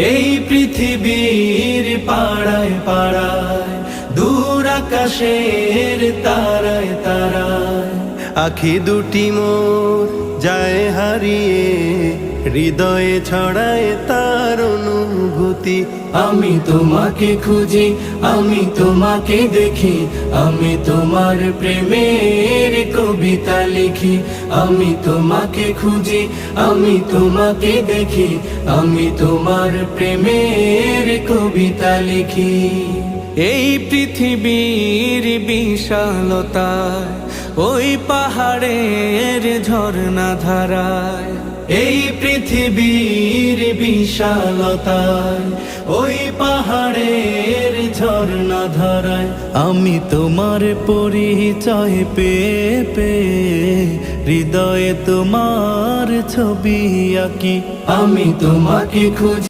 এই পৃথিবীর পাড়ায় পাড়ায়, দূর আকাশের তারায় তারায়, আখি দুটি মোর যায় হারিয়ে, হৃদয়ে ছড়ায় তার অনুভূতি। আমি তোমাকে খুঁজি, আমি তোমাকে দেখি, আমি তোমার প্রেমের কবিতা লিখি। আমি তোমাকে খুঁজি, আমি তোমাকে দেখি, আমি তোমার প্রেমের কবিতা লিখি। এই পৃথিবীর বিশালতায়, ওই পাহাড়ের ঝর্ণা ধারায়, এই পৃথিবীর বিশালতায়, ওই পাহাড়ের ঝর্ণা ধারায়, আমি তোমার পরিচয় পেয়ে পেয়ে, হৃদয়ে তোমার ছবি আঁকি। আমি তোমাকে খুঁজি।